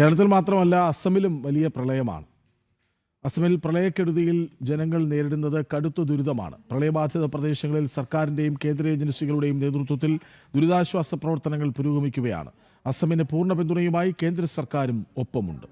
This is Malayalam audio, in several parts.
കേരളത്തിൽ മാത്രമല്ല അസമിലും വലിയ പ്രളയമാണ്. അസമിൽ പ്രളയക്കെടുതിയിൽ ജനങ്ങൾ നേരിടുന്നത് കടുത്ത ദുരിതമാണ്. പ്രളയബാധിത പ്രദേശങ്ങളിൽ സർക്കാരിന്റെയും കേന്ദ്ര ഏജൻസികളുടെയും നേതൃത്വത്തിൽ ദുരിതാശ്വാസ പ്രവർത്തനങ്ങൾ പുരോഗമിക്കുകയാണ്. അസമിന് പൂർണ്ണ പിന്തുണയുമായി കേന്ദ്ര സർക്കാരും ഒപ്പമുണ്ട്.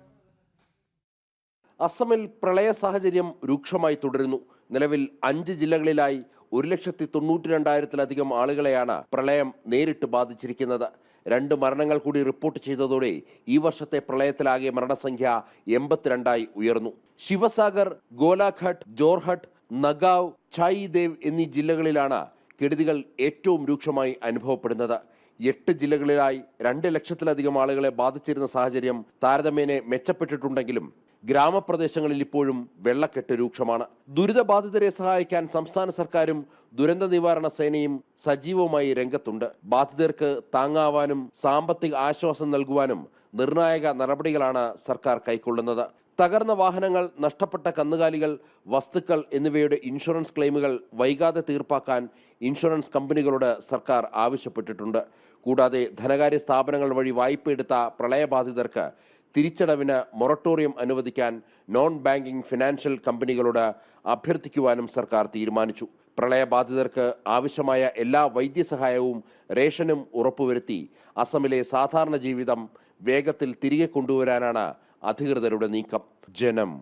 അസമിൽ പ്രളയ സാഹചര്യം രൂക്ഷമായി തുടരുന്നു. നിലവിൽ 5 ജില്ലകളിലായി 1,92,000-ലധികം ആളുകളെയാണ് പ്രളയം നേരിട്ട് ബാധിച്ചിരിക്കുന്നത്. 2 മരണങ്ങൾ കൂടി റിപ്പോർട്ട് ചെയ്തതോടെ ഈ വർഷത്തെ പ്രളയത്തിലാകെ മരണസംഖ്യ 82ആയി ഉയർന്നു. ശിവസാഗർ, ഗോലാഘട്ട്, ജോർഹട്ട്, നഗാവ്, ഛായിദേവ് എന്നീ ജില്ലകളിലാണ് കെടുതികൾ ഏറ്റവും രൂക്ഷമായി അനുഭവപ്പെടുന്നത്. 8 ജില്ലകളിലായി 2 ലക്ഷത്തിലധികം ആളുകളെ ബാധിച്ചിരുന്ന സാഹചര്യം താരതമ്യേന മെച്ചപ്പെട്ടിട്ടുണ്ടെങ്കിലും ഗ്രാമപ്രദേശങ്ങളിൽ ഇപ്പോഴും വെള്ളക്കെട്ട് രൂക്ഷമാണ്. ദുരിതബാധിതരെ സഹായിക്കാൻ സംസ്ഥാന സർക്കാരും ദുരന്ത നിവാരണ സേനയും സജീവമായി രംഗത്തുണ്ട്. ബാധിതർക്ക് താങ്ങാവാനും സാമ്പത്തിക ആശ്വാസം നൽകുവാനും നിർണായക നടപടികളാണ് സർക്കാർ കൈക്കൊള്ളുന്നത്. തകർന്ന വാഹനങ്ങൾ, നഷ്ടപ്പെട്ട കന്നുകാലികൾ, വസ്തുക്കൾ എന്നിവയുടെ ഇൻഷുറൻസ് ക്ലെയിമുകൾ വൈകാതെ തീർപ്പാക്കാൻ ഇൻഷുറൻസ് കമ്പനികളോട് സർക്കാർ ആവശ്യപ്പെട്ടിട്ടുണ്ട്. കൂടാതെ ധനകാര്യ സ്ഥാപനങ്ങൾ വഴി വായ്പയെടുത്ത പ്രളയബാധിതർക്ക് തിരിച്ചടവിന് മൊറട്ടോറിയം അനുവദിക്കാൻ നോൺ ബാങ്കിംഗ് ഫിനാൻഷ്യൽ കമ്പനികളോട് അഭ്യർത്ഥിക്കുവാനും സർക്കാർ തീരുമാനിച്ചു. പ്രളയബാധിതർക്ക് ആവശ്യമായ എല്ലാ വൈദ്യസഹായവും റേഷനും ഉറപ്പുവരുത്തി അസമിലെ സാധാരണ ജീവിതം വേഗത്തിൽ തിരികെ കൊണ്ടുവരാനാണ് അധികൃതരുടെ നീക്കം. ജനം,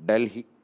ഡൽഹി.